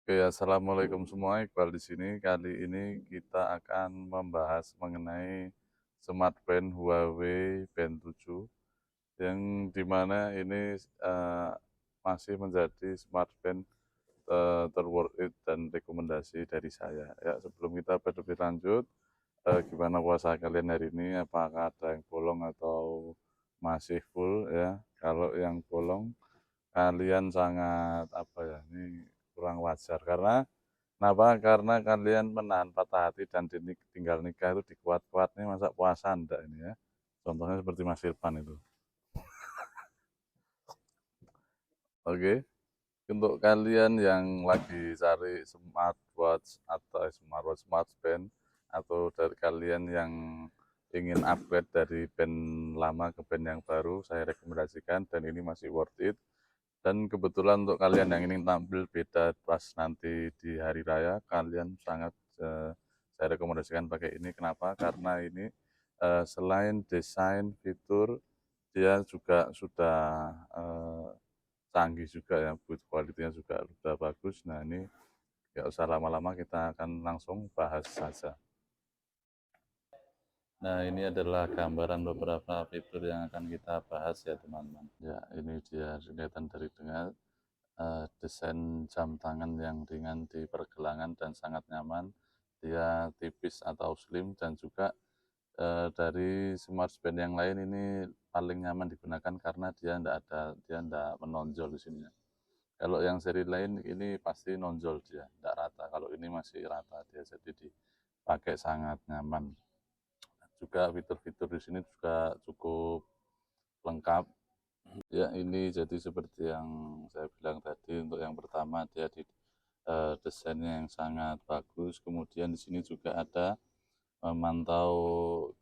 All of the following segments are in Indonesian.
Oke, assalamualaikum semua. Iqbal di sini. Kali ini kita akan membahas mengenai smartband Huawei Band 7 yang dimana ini eh, masih menjadi smartband terworth it dan rekomendasi dari saya. Ya, sebelum kita lebih lanjut, gimana puasa kalian hari ini? Apakah ada yang bolong atau masih full ya? Kalau yang bolong, kalian sangat apa ya? Ini kurang wajar karena kenapa? Karena kalian menahan patah hati dan tinggal nikah itu dikuat-kuat nih masa puasa enggak ini ya. Contohnya seperti Mas Irfan itu. Oke, untuk kalian yang lagi cari smartwatch atau smartband atau dari kalian yang ingin upgrade dari band lama ke band yang baru, saya rekomendasikan dan ini masih worth it. Dan kebetulan untuk kalian yang ingin tampil beda pas nanti di hari raya, kalian sangat saya rekomendasikan pakai ini. Kenapa? Karena ini selain desain, fitur, dia juga sudah canggih juga ya, build quality-nya juga sudah bagus. Nah ini nggak usah lama-lama, kita akan langsung bahas saja. Nah ini adalah gambaran beberapa fitur yang akan kita bahas ya teman-teman. Ya ini dia kelihatan dari tengah. Desain jam tangan yang ringan di pergelangan dan sangat nyaman. Dia tipis atau slim dan juga dari smartband yang lain ini paling nyaman digunakan karena dia tidak menonjol di sini. Kalau yang seri lain ini pasti nonjol dia, tidak rata. Kalau ini masih rata dia, jadi dipakai sangat nyaman. Juga fitur-fitur di sini juga cukup lengkap. Ya ini jadi seperti yang saya bilang tadi, untuk yang pertama dia desainnya yang sangat bagus. Kemudian di sini juga ada memantau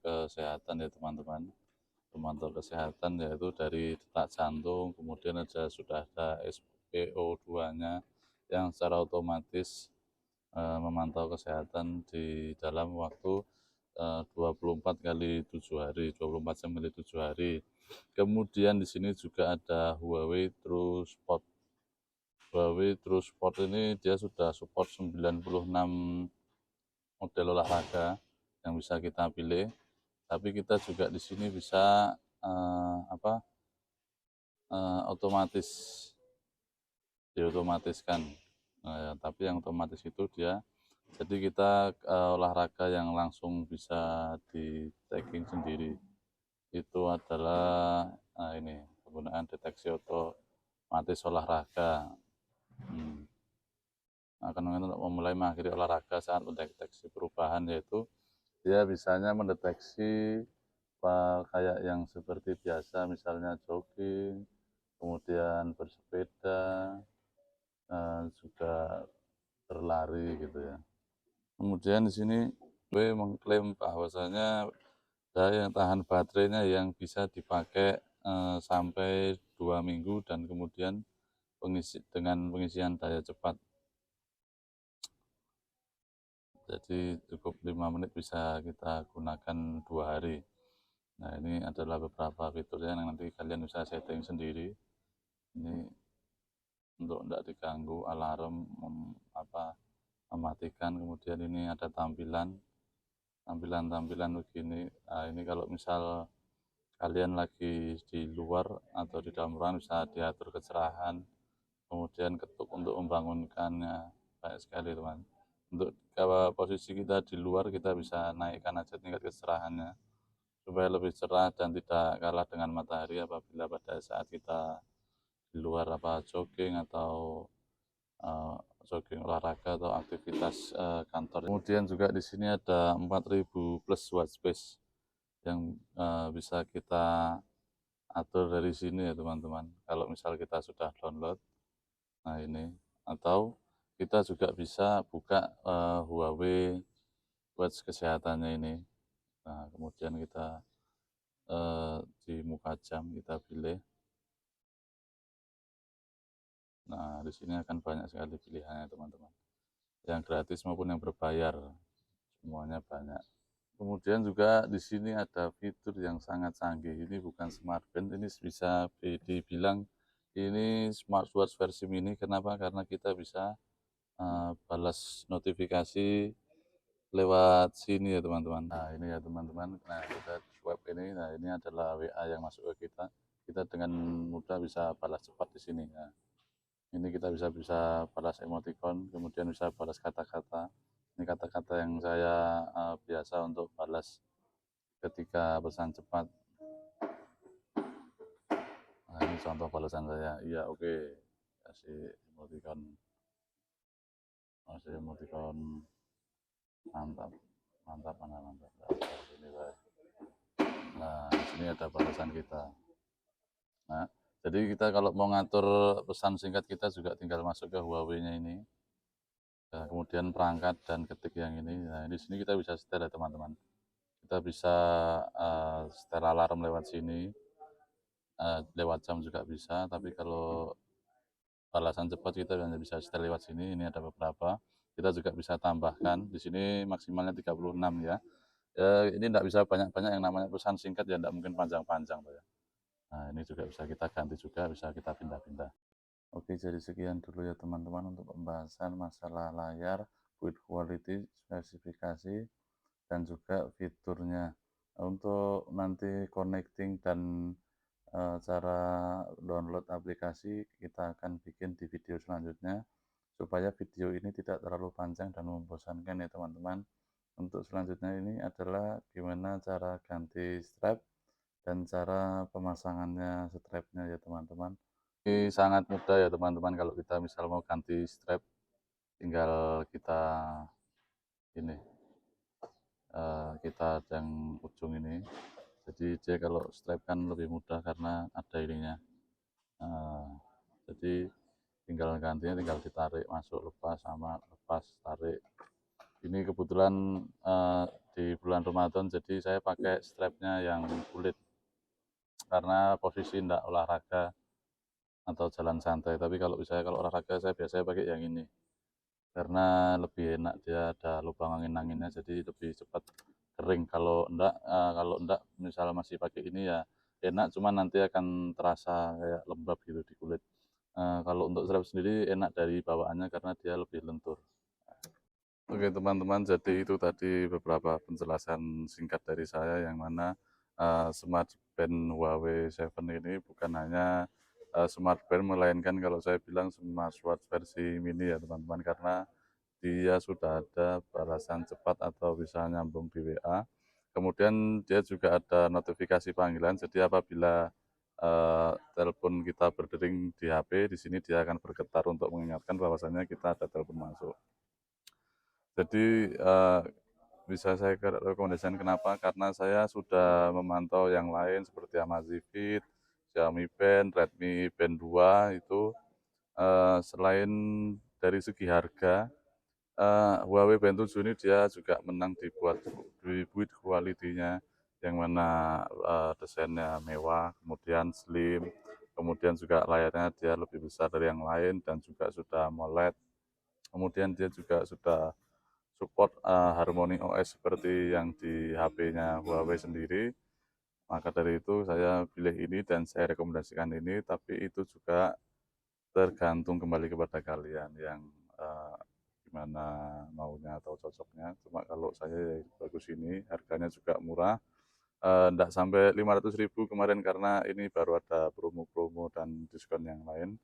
kesehatan ya teman-teman. Memantau kesehatan yaitu dari detak jantung, kemudian sudah ada SpO2-nya yang secara otomatis memantau kesehatan di dalam waktu 24 kali 7 hari, 24 jam kali 7 hari. Kemudian di sini juga ada Huawei True Sport. Huawei True Sport ini dia sudah support 96 model olahraga yang bisa kita pilih. Tapi kita juga di sini bisa otomatis diotomatiskan. Tapi yang otomatis itu dia jadi kita olahraga yang langsung bisa di tracking sendiri. Itu adalah ini penggunaan deteksi otomatis olahraga. Akan memulai mengakhiri olahraga saat mendeteksi perubahan, yaitu dia bisanya mendeteksi kayak yang seperti biasa, misalnya jogging, kemudian bersepeda, juga berlari gitu ya. Kemudian di sini gue mengklaim bahwasanya daya tahan baterainya yang bisa dipakai sampai 2 minggu dan kemudian dengan pengisian daya cepat. Jadi cukup 5 menit bisa kita gunakan 2 hari. Nah ini adalah beberapa fiturnya yang nanti kalian bisa setting sendiri. Ini untuk tidak diganggu alarm mematikan. Kemudian ini ada tampilan begini. Nah, ini kalau misal kalian lagi di luar atau di dalam ruangan bisa diatur kecerahan, kemudian ketuk untuk membangunkannya. Baik sekali teman. Untuk posisi kita di luar, kita bisa naikkan aja tingkat kecerahannya supaya lebih cerah dan tidak kalah dengan matahari apabila pada saat kita di luar jogging atau jogging olahraga atau aktivitas kantor. Kemudian juga di sini ada 4000 plus white space yang bisa kita atur dari sini ya teman-teman. Kalau misal kita sudah download, nah ini, atau kita juga bisa buka Huawei Watch kesehatannya ini. Nah kemudian kita di muka jam kita pilih. Nah di sini akan banyak sekali pilihannya teman-teman. Yang gratis maupun yang berbayar, semuanya banyak. Kemudian juga di sini ada fitur yang sangat canggih. Ini bukan smartband, ini bisa dibilang ini smartwatch versi mini. Kenapa? Karena kita bisa balas notifikasi lewat sini ya teman-teman. Nah ini ya teman-teman, nah kita swipe ini, nah ini adalah WA yang masuk ke kita. Kita dengan mudah bisa balas cepat di sini. Nah, ini kita bisa balas emoticon, kemudian bisa balas kata-kata. Ini kata-kata yang saya biasa untuk balas ketika pesan cepat. Nah ini contoh balasan saya. Iya oke. Kasih emoticon, kasih emoticon, mantap, mantap, mana mantap. Nah, ini saya. Nah, di sini ada balasan kita. Nah, jadi kita kalau mau ngatur pesan singkat kita juga tinggal masuk ke Huawei-nya ini. Nah, kemudian perangkat dan ketik yang ini. Nah, di sini kita bisa setel ya teman-teman. Kita bisa setel alarm lewat sini, lewat jam juga bisa. Tapi kalau balasan cepat kita hanya bisa setel lewat sini. Ini ada beberapa. Kita juga bisa tambahkan. Di sini maksimalnya 36 ya. Ini tidak bisa banyak-banyak yang namanya pesan singkat ya, tidak mungkin panjang-panjang ya. Nah, ini juga bisa kita ganti juga, bisa kita pindah-pindah. Oke, jadi sekian dulu ya teman-teman untuk pembahasan masalah layar, build quality, spesifikasi, dan juga fiturnya. Untuk nanti connecting dan cara download aplikasi kita akan bikin di video selanjutnya, supaya video ini tidak terlalu panjang dan membosankan ya teman-teman. Untuk selanjutnya ini adalah gimana cara ganti strap dan cara pemasangannya strapnya ya teman-teman. Ini sangat mudah ya teman-teman, kalau kita misal mau ganti strap, tinggal kita ini, kita yang ujung ini. Jadi dia kalau strap kan lebih mudah karena ada ininya. Jadi tinggal gantinya, tinggal ditarik masuk, lepas, sama lepas, tarik. Ini kebetulan di bulan Ramadan, jadi saya pakai strapnya yang kulit karena posisi tidak olahraga atau jalan santai. Tapi kalau kalau olahraga saya biasanya pakai yang ini karena lebih enak, dia ada lubang angin-anginnya jadi lebih cepat kering. Kalau enggak misalnya masih pakai ini ya enak, cuman nanti akan terasa kayak lembab gitu di kulit. Kalau untuk strap sendiri enak dari bawaannya karena dia lebih lentur. Oke teman-teman, jadi itu tadi beberapa penjelasan singkat dari saya, yang mana smart band Huawei 7 ini bukan hanya smart band, melainkan kalau saya bilang smartwatch versi mini ya teman-teman, karena dia sudah ada balasan cepat atau bisa nyambung di WA. Kemudian dia juga ada notifikasi panggilan, jadi apabila telepon kita berdering di HP, di sini dia akan bergetar untuk mengingatkan bahwasannya kita ada telepon masuk. Jadi bisa saya rekomendasikan kenapa? Karena saya sudah memantau yang lain seperti Amazfit, Xiaomi Band, Redmi Band 2 itu, selain dari segi harga, Huawei Band 7 ini dia juga menang di build quality-nya, yang mana desainnya mewah, kemudian slim, kemudian juga layarnya dia lebih besar dari yang lain dan juga sudah AMOLED. Kemudian dia juga sudah support Harmony OS seperti yang di HP-nya Huawei sendiri. Maka dari itu saya pilih ini dan saya rekomendasikan ini, tapi itu juga tergantung kembali kepada kalian yang gimana maunya atau cocoknya. Cuma kalau saya ya bagus ini, harganya juga murah. Enggak sampai 500.000 kemarin karena ini baru ada promo-promo dan diskon yang lain.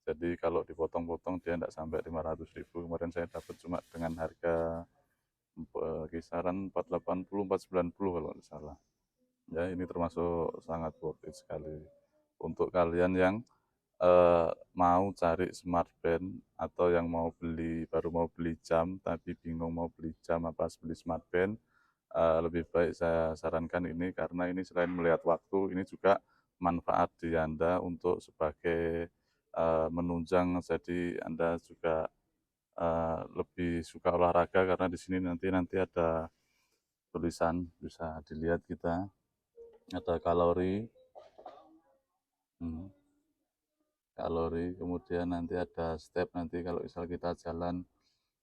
Jadi kalau dipotong-potong dia enggak sampai 500.000. Kemarin saya dapat cuma dengan harga kisaran 480, 490 kalau tidak salah. Ya, ini termasuk sangat worth it sekali untuk kalian yang mau cari smart band atau yang baru mau beli jam tapi bingung mau beli jam apa beli smart band. Lebih baik saya sarankan ini, karena ini selain melihat waktu, ini juga manfaat di Anda untuk sebagai menunjang, jadi Anda juga lebih suka olahraga karena di sini nanti ada tulisan, bisa dilihat kita ada kalori, kemudian nanti ada step, nanti kalau misal kita jalan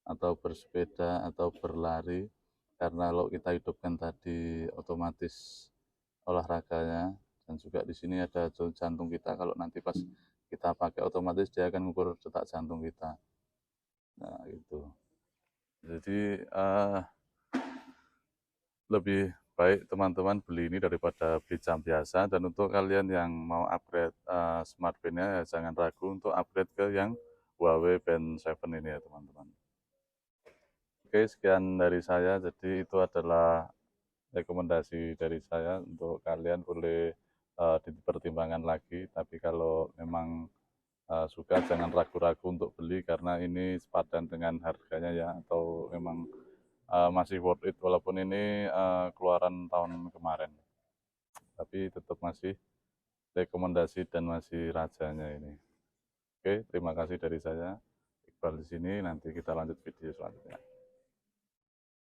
atau bersepeda atau berlari, karena kalau kita hidupkan tadi otomatis olahraganya. Dan juga di sini ada jantung kita, kalau nanti pas kita pakai otomatis dia akan mengukur detak jantung kita. Nah, gitu. Jadi lebih baik teman-teman beli ini daripada beli jam biasa. Dan untuk kalian yang mau upgrade smart band-nya, ya jangan ragu untuk upgrade ke yang Huawei Band 7 ini ya teman-teman. Oke, sekian dari saya. Jadi itu adalah rekomendasi dari saya. Untuk kalian boleh dipertimbangkan lagi. Tapi kalau memang suka, jangan ragu-ragu untuk beli karena ini sepadan dengan harganya ya, atau memang masih worth it walaupun ini keluaran tahun kemarin, tapi tetap masih rekomendasi dan masih rajanya ini. Oke, terima kasih dari saya Iqbal di sini. Nanti kita lanjut video selanjutnya.